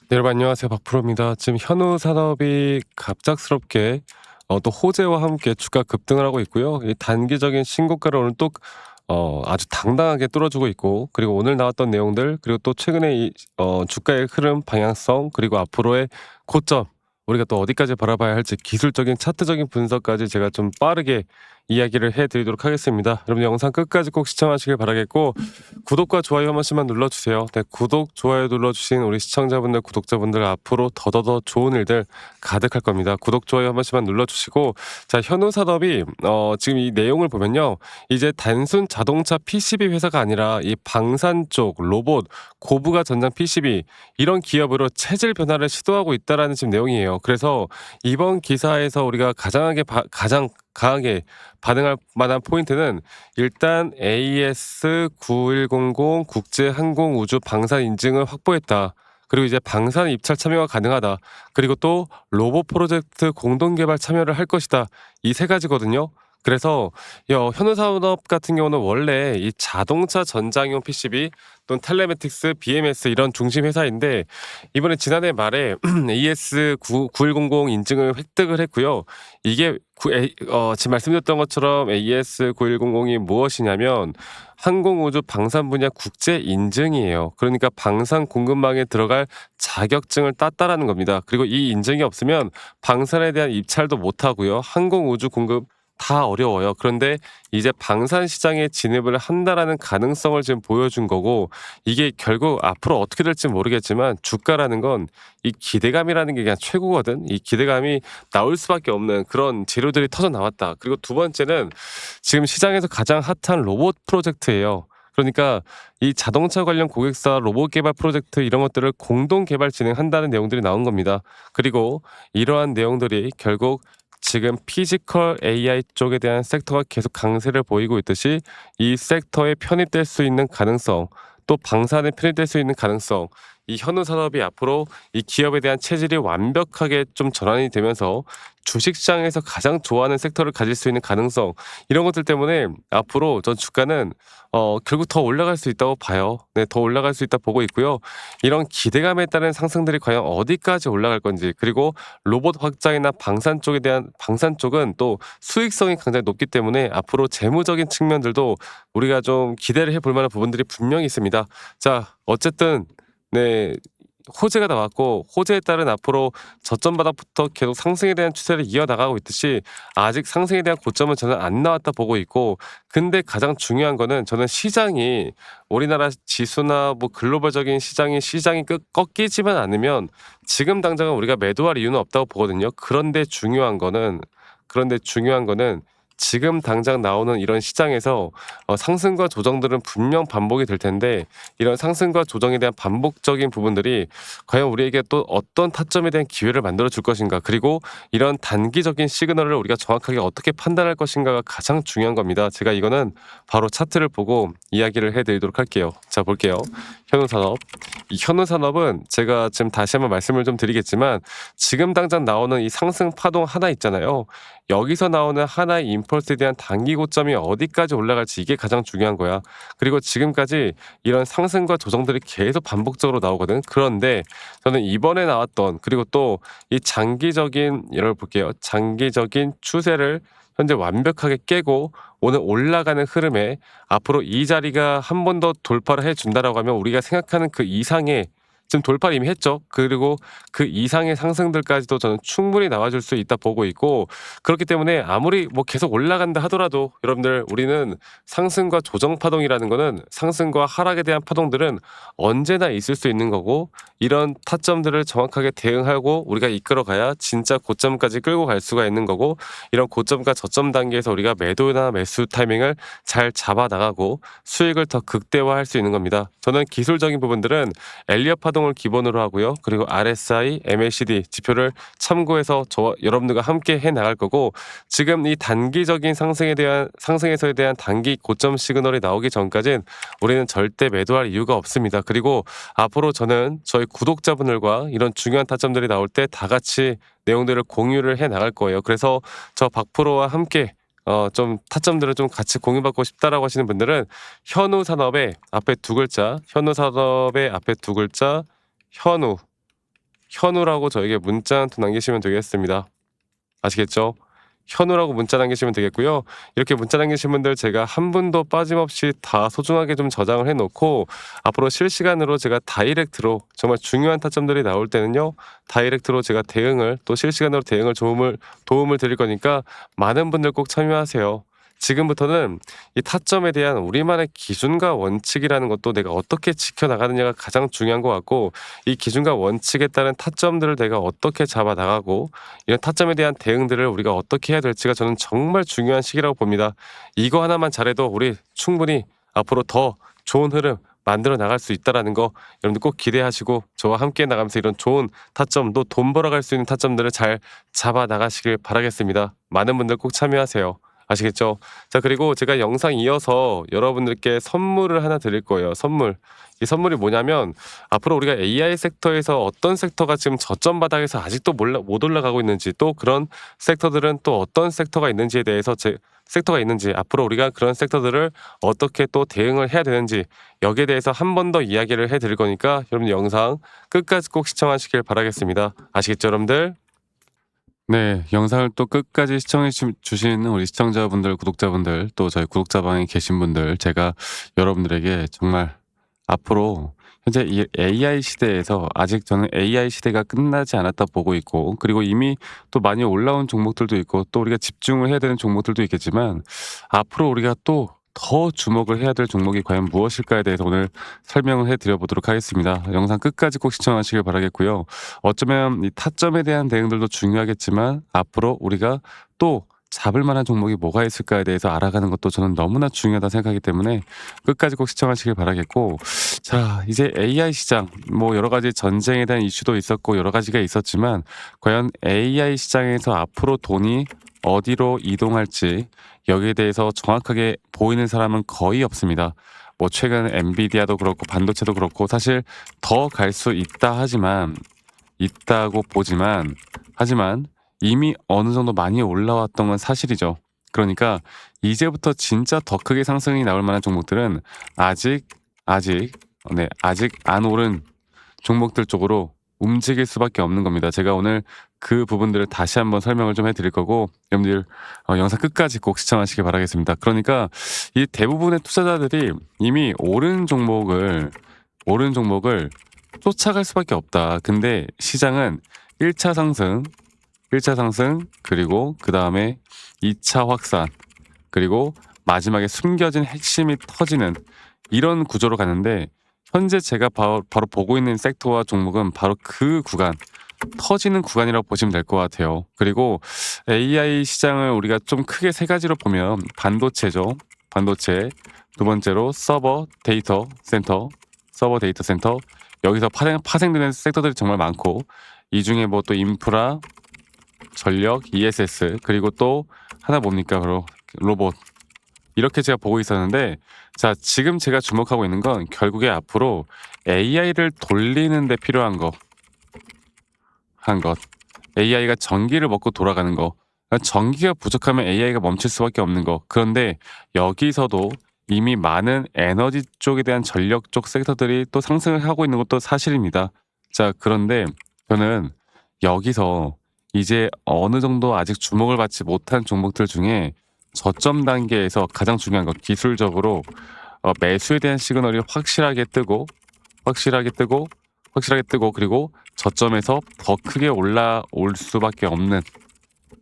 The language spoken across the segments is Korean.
네, 여러분 안녕하세요. 박프로입니다. 지금 현우 산업이 갑작스럽게 또 호재와 함께 주가 급등을 하고 있고요. 이 단기적인 신고가를 오늘 또 아주 당당하게 뚫어주고 있고, 그리고 오늘 나왔던 내용들, 그리고 또 최근에 이 주가의 흐름 방향성, 그리고 앞으로의 고점, 우리가 또 어디까지 바라봐야 할지 기술적인 차트적인 분석까지 제가 좀 빠르게 이야기를 해드리도록 하겠습니다. 여러분 영상 끝까지 꼭 시청하시길 바라겠고, 구독과 좋아요 한 번씩만 눌러주세요. 네, 구독, 좋아요 눌러주신 우리 시청자분들, 구독자분들 앞으로 더더더 좋은 일들 가득할 겁니다. 구독, 좋아요 한 번씩만 눌러주시고, 자, 현우산업이 지금 이 내용을 보면요, 이제 단순 자동차 PCB 회사가 아니라 이 방산 쪽 로봇, 고부가 전장 PCB 이런 기업으로 체질 변화를 시도하고 있다라는 지금 내용이에요. 그래서 이번 기사에서 우리가 가장 강하게 반응할 만한 포인트는 일단 AS9100 국제항공우주 방산 인증을 확보했다. 그리고 이제 방산 입찰 참여가 가능하다. 그리고 또 로봇 프로젝트 공동 개발 참여를 할 것이다. 이 세 가지거든요. 그래서 현우산업 같은 경우는 원래 이 자동차 전장용 PCB 또는 텔레매틱스, BMS 이런 중심 회사인데, 이번에 지난해 말에 AS9100 인증을 획득을 했고요. 이게 지금 말씀드렸던 것처럼 AS9100이 무엇이냐면 항공우주 방산 분야 국제 인증이에요. 그러니까 방산 공급망에 들어갈 자격증을 땄다라는 겁니다. 그리고 이 인증이 없으면 방산에 대한 입찰도 못 하고요. 항공우주 공급 다 어려워요. 그런데 이제 방산 시장에 진입을 한다라는 가능성을 지금 보여준 거고, 이게 결국 앞으로 어떻게 될지 모르겠지만 주가라는 건 이 기대감이라는 게 그냥 최고거든. 이 기대감이 나올 수밖에 없는 그런 재료들이 터져 나왔다. 그리고 두 번째는 지금 시장에서 가장 핫한 로봇 프로젝트예요. 그러니까 이 자동차 관련 고객사 로봇 개발 프로젝트 이런 것들을 공동 개발 진행한다는 내용들이 나온 겁니다. 그리고 이러한 내용들이 결국 지금 피지컬 AI 쪽에 대한 섹터가 계속 강세를 보이고 있듯이 이 섹터에 편입될 수 있는 가능성, 또 방산에 편입될 수 있는 가능성, 이 현우 산업이 앞으로 이 기업에 대한 체질이 완벽하게 좀 전환이 되면서 주식시장에서 가장 좋아하는 섹터를 가질 수 있는 가능성, 이런 것들 때문에 앞으로 전 주가는 결국 더 올라갈 수 있다고 봐요. 네, 더 올라갈 수 있다 보고 있고요. 이런 기대감에 따른 상승들이 과연 어디까지 올라갈 건지, 그리고 로봇 확장이나 방산 쪽은 또 수익성이 굉장히 높기 때문에 앞으로 재무적인 측면들도 우리가 좀 기대를 해볼 만한 부분들이 분명히 있습니다. 자, 어쨌든 네, 호재가 나왔고, 호재에 따른 앞으로 저점 바닥부터 계속 상승에 대한 추세를 이어나가고 있듯이 아직 상승에 대한 고점은 저는 안 나왔다 보고 있고, 근데 가장 중요한 거는 저는 시장이, 우리나라 지수나 뭐 글로벌적인 시장이 꺾이지만 않으면 지금 당장은 우리가 매도할 이유는 없다고 보거든요. 그런데 중요한 거는 지금 당장 나오는 이런 시장에서 상승과 조정들은 분명 반복이 될 텐데, 이런 상승과 조정에 대한 반복적인 부분들이 과연 우리에게 또 어떤 타점에 대한 기회를 만들어 줄 것인가, 그리고 이런 단기적인 시그널을 우리가 정확하게 어떻게 판단할 것인가가 가장 중요한 겁니다. 제가 이거는 바로 차트를 보고 이야기를 해드리도록 할게요. 자, 볼게요. 현우산업. 이 현우산업은 제가 지금 다시 한번 말씀을 좀 드리겠지만, 지금 당장 나오는 이 상승 파동 하나 있잖아요. 여기서 나오는 하나의 임펄스에 대한 단기 고점이 어디까지 올라갈지, 이게 가장 중요한 거야. 그리고 지금까지 이런 상승과 조정들이 계속 반복적으로 나오거든. 그런데 저는 이번에 나왔던, 그리고 또 이 장기적인, 예를 볼게요. 장기적인 추세를 현재 완벽하게 깨고 오늘 올라가는 흐름에 앞으로 이 자리가 한 번 더 돌파를 해준다라고 하면 우리가 생각하는 그 이상의, 지금 돌파를 이미 했죠. 그리고 그 이상의 상승들까지도 저는 충분히 나와줄 수 있다 보고 있고, 그렇기 때문에 아무리 뭐 계속 올라간다 하더라도 여러분들, 우리는 상승과 조정 파동이라는 거는, 상승과 하락에 대한 파동들은 언제나 있을 수 있는 거고, 이런 타점들을 정확하게 대응하고 우리가 이끌어가야 진짜 고점까지 끌고 갈 수가 있는 거고, 이런 고점과 저점 단계에서 우리가 매도나 매수 타이밍을 잘 잡아 나가고 수익을 더 극대화할 수 있는 겁니다. 저는 기술적인 부분들은 엘리엇 파동을 기본으로 하고요. 그리고 RSI, MACD 지표를 참고해서 저와 여러분들과 함께 해 나갈 거고, 지금 이 단기적인 상승에서에 대한 단기 고점 시그널이 나오기 전까지는 우리는 절대 매도할 이유가 없습니다. 그리고 앞으로 저는 저희 구독자분들과 이런 중요한 타점들이 나올 때 다 같이 내용들을 공유를 해 나갈 거예요. 그래서 저 박프로와 함께 좀 타점들을 좀 같이 공유받고 싶다라고 하시는 분들은 현우산업의 앞에 두 글자, 현우 현우라고 저에게 문자 한 통 남기시면 되겠습니다. 아시겠죠? 현우라고 문자 남기시면 되겠고요. 이렇게 문자 남기신 분들 제가 한 분도 빠짐없이 다 소중하게 좀 저장을 해 놓고 앞으로 실시간으로 제가 다이렉트로 정말 중요한 타점들이 나올 때는요. 다이렉트로 제가 대응을 또 실시간으로 대응을 도움을 드릴 거니까 많은 분들 꼭 참여하세요. 지금부터는 이 타점에 대한 우리만의 기준과 원칙이라는 것도 내가 어떻게 지켜나가느냐가 가장 중요한 것 같고 이 기준과 원칙에 따른 타점들을 내가 어떻게 잡아나가고 이런 타점에 대한 대응들을 우리가 어떻게 해야 될지가 저는 정말 중요한 시기라고 봅니다. 이거 하나만 잘해도 우리 충분히 앞으로 더 좋은 흐름 만들어 나갈 수 있다라는 거 여러분들 꼭 기대하시고 저와 함께 나가면서 이런 좋은 타점도 돈 벌어갈 수 있는 타점들을 잘 잡아 나가시길 바라겠습니다. 많은 분들 꼭 참여하세요. 아시겠죠? 자, 그리고 제가 영상 이어서 여러분들께 선물을 하나 드릴 거예요. 선물. 이 선물이 뭐냐면 앞으로 우리가 AI 섹터에서 어떤 섹터가 지금 저점 바닥에서 아직도 못 올라가고 있는지 또 그런 섹터들은 또 어떤 섹터가 있는지에 대해서 섹터가 있는지 앞으로 우리가 그런 섹터들을 어떻게 또 대응을 해야 되는지 여기에 대해서 한 번 더 이야기를 해 드릴 거니까 여러분 영상 끝까지 꼭 시청하시길 바라겠습니다. 아시겠죠, 여러분들? 네. 영상을 또 끝까지 시청해 주신 우리 시청자분들, 구독자분들, 또 저희 구독자방에 계신 분들, 제가 여러분들에게 정말 앞으로 현재 이 AI 시대에서 아직 저는 AI 시대가 끝나지 않았다 보고 있고, 그리고 이미 또 많이 올라온 종목들도 있고, 또 우리가 집중을 해야 되는 종목들도 있겠지만, 앞으로 우리가 또 더 주목을 해야 될 종목이 과연 무엇일까에 대해서 오늘 설명을 해드려 보도록 하겠습니다. 영상 끝까지 꼭 시청하시길 바라겠고요. 어쩌면 이 타점에 대한 대응들도 중요하겠지만 앞으로 우리가 또 잡을 만한 종목이 뭐가 있을까에 대해서 알아가는 것도 저는 너무나 중요하다 생각하기 때문에 끝까지 꼭 시청하시길 바라겠고, 자, 이제 AI 시장 뭐 여러 가지 전쟁에 대한 이슈도 있었고 여러 가지가 있었지만 과연 AI 시장에서 앞으로 돈이 어디로 이동할지 여기에 대해서 정확하게 보이는 사람은 거의 없습니다. 뭐 최근 엔비디아도 그렇고 반도체도 그렇고 사실 더 갈 수 있다 하지만 있다고 보지만 하지만 이미 어느 정도 많이 올라왔던 건 사실이죠. 그러니까 이제부터 진짜 더 크게 상승이 나올 만한 종목들은 아직 아직 안 오른 종목들 쪽으로 움직일 수밖에 없는 겁니다. 제가 오늘 그 부분들을 다시 한번 설명을 좀 해드릴 거고 여러분들 영상 끝까지 꼭 시청하시길 바라겠습니다. 그러니까 이 대부분의 투자자들이 이미 오른 종목을 쫓아갈 수밖에 없다. 근데 시장은 1차 상승, 1차 상승, 그리고 그 다음에 2차 확산, 그리고 마지막에 숨겨진 핵심이 터지는 이런 구조로 가는데 현재 제가 바로 보고 있는 섹터와 종목은 바로 그 구간, 터지는 구간이라고 보시면 될 것 같아요. 그리고 AI 시장을 우리가 좀 크게 세 가지로 보면 반도체죠. 반도체. 두 번째로 서버 데이터 센터. 여기서 파생되는 섹터들이 정말 많고 이 중에 뭐 또 인프라, 전력, ESS 그리고 또 하나 뭡니까? 바로 로봇. 이렇게 제가 보고 있었는데 자, 지금 제가 주목하고 있는 건 결국에 앞으로 AI를 돌리는 데 필요한 것. AI가 전기를 먹고 돌아가는 거. 그러니까 전기가 부족하면 AI가 멈출 수밖에 없는 거. 그런데 여기서도 이미 많은 에너지 쪽에 대한 전력 쪽 섹터들이 또 상승을 하고 있는 것도 사실입니다. 자, 그런데 저는 여기서 이제 어느 정도 아직 주목을 받지 못한 종목들 중에 저점 단계에서 가장 중요한 것, 기술적으로 매수에 대한 시그널이 확실하게 뜨고 그리고 저점에서 더 크게 올라올 수밖에 없는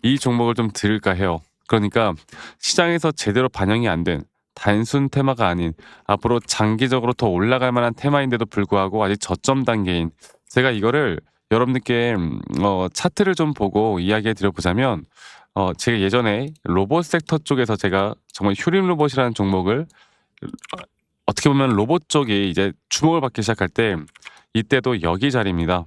이 종목을 좀 들을까 해요. 그러니까 시장에서 제대로 반영이 안 된 단순 테마가 아닌 앞으로 장기적으로 더 올라갈 만한 테마인데도 불구하고 아직 저점 단계인 제가 이거를 여러분들께 차트를 좀 보고 이야기해 드려보자면 제가 예전에 로봇 섹터 쪽에서 제가 정말 휴림 로봇이라는 종목을 어떻게 보면 로봇 쪽이 이제 주목을 받기 시작할 때 이때도 여기 자리입니다.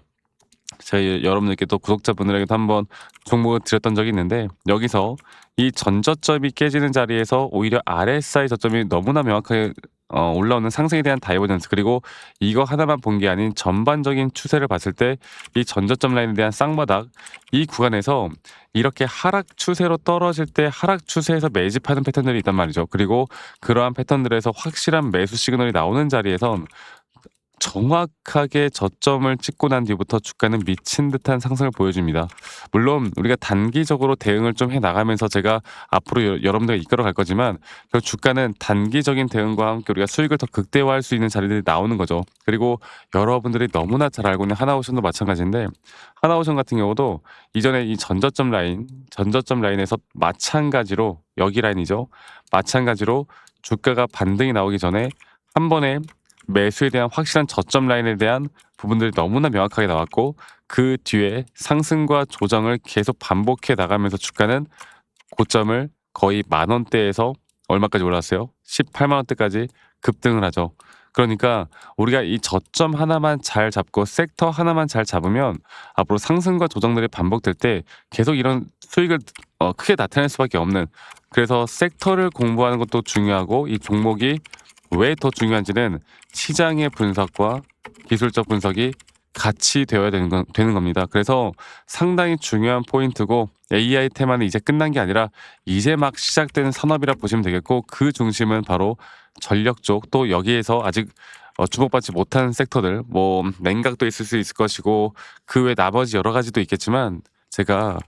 제가 여러분들께 또 구독자분들에게도 한번 종목을 드렸던 적이 있는데 여기서 이 전저점이 깨지는 자리에서 오히려 RSI 저점이 너무나 명확하게 올라오는 상승에 대한 다이버전스 그리고 이거 하나만 본 게 아닌 전반적인 추세를 봤을 때 이 전저점 라인에 대한 쌍바닥 이 구간에서 이렇게 하락 추세로 떨어질 때 하락 추세에서 매집하는 패턴들이 있단 말이죠. 그리고 그러한 패턴들에서 확실한 매수 시그널이 나오는 자리에선 정확하게 저점을 찍고 난 뒤부터 주가는 미친 듯한 상승을 보여줍니다. 물론 우리가 단기적으로 대응을 좀 해 나가면서 제가 앞으로 여러분들을 이끌어 갈 거지만 그 주가는 단기적인 대응과 함께 우리가 수익을 더 극대화할 수 있는 자리들이 나오는 거죠. 그리고 여러분들이 너무나 잘 알고 있는 하나오션도 마찬가지인데 하나오션 같은 경우도 이전에 이 전저점 라인에서 마찬가지로 여기 라인이죠. 마찬가지로 주가가 반등이 나오기 전에 한 번에 매수에 대한 확실한 저점 라인에 대한 부분들이 너무나 명확하게 나왔고 그 뒤에 상승과 조정을 계속 반복해 나가면서 주가는 고점을 거의 만 원대에서 얼마까지 올랐어요? 18만 원대까지 급등을 하죠. 그러니까 우리가 이 저점 하나만 잘 잡고 섹터 하나만 잘 잡으면 앞으로 상승과 조정들이 반복될 때 계속 이런 수익을 크게 나타낼 수밖에 없는, 그래서 섹터를 공부하는 것도 중요하고 이 종목이 왜 더 중요한지는 시장의 분석과 기술적 분석이 같이 되어야 되는 겁니다. 그래서 상당히 중요한 포인트고 AI 테마는 이제 끝난 게 아니라 이제 막 시작되는 산업이라 보시면 되겠고 그 중심은 바로 전력 쪽, 또 여기에서 아직 주목받지 못한 섹터들, 뭐 냉각도 있을 수 있을 것이고 그 외 나머지 여러 가지도 있겠지만 제가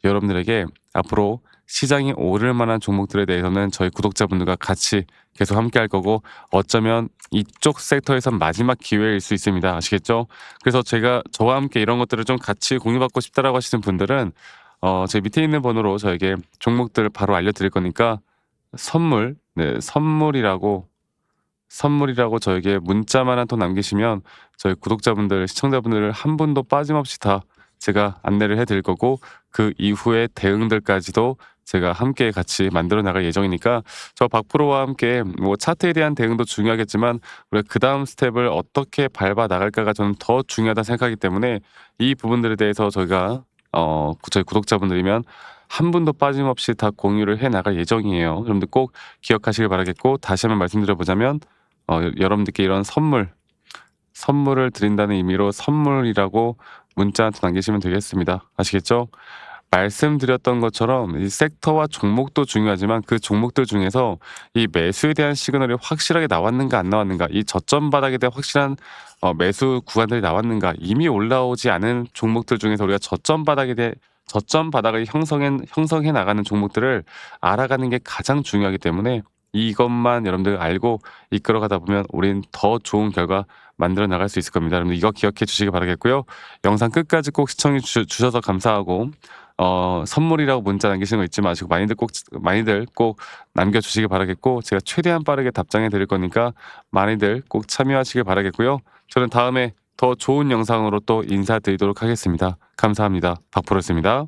여러분들에게 앞으로 시장이 오를 만한 종목들에 대해서는 저희 구독자분들과 같이 계속 함께 할 거고 어쩌면 이쪽 섹터에서 마지막 기회일 수 있습니다. 아시겠죠? 그래서 제가 저와 함께 이런 것들을 좀 같이 공유받고 싶다라고 하시는 분들은 제 밑에 있는 번호로 저에게 종목들 바로 알려드릴 거니까 선물, 네, 선물이라고 저에게 문자만 한 통 남기시면 저희 구독자분들, 시청자분들 한 분도 빠짐없이 다 제가 안내를 해드릴 거고 그 이후에 대응들까지도 제가 함께 같이 만들어 나갈 예정이니까 저 박프로와 함께 뭐 차트에 대한 대응도 중요하겠지만 우리가 그 다음 스텝을 어떻게 밟아 나갈까가 저는 더 중요하다 생각하기 때문에 이 부분들에 대해서 저희가 저희 구독자분들이면 한 분도 빠짐없이 다 공유를 해 나갈 예정이에요. 여러분들 꼭 기억하시길 바라겠고 다시 한번 말씀드려보자면 여러분들께 이런 선물을 드린다는 의미로 선물이라고 문자 한 통 남기시면 되겠습니다. 아시겠죠? 말씀드렸던 것처럼 이 섹터와 종목도 중요하지만 그 종목들 중에서 이 매수에 대한 시그널이 확실하게 나왔는가 안 나왔는가, 이 저점 바닥에 대한 확실한 매수 구간들이 나왔는가, 이미 올라오지 않은 종목들 중에서 우리가 저점 바닥을 형성해 나가는 종목들을 알아가는 게 가장 중요하기 때문에 이것만 여러분들 알고 이끌어가다 보면 우린 더 좋은 결과 만들어 나갈 수 있을 겁니다. 여러분들 이거 기억해 주시기 바라겠고요. 영상 끝까지 꼭 시청해 주셔서 감사하고 선물이라고 문자 남기시는 거 잊지 마시고 많이들 꼭 남겨주시기 바라겠고 제가 최대한 빠르게 답장해 드릴 거니까 많이들 꼭 참여하시길 바라겠고요. 저는 다음에 더 좋은 영상으로 또 인사드리도록 하겠습니다. 감사합니다. 박프로였습니다.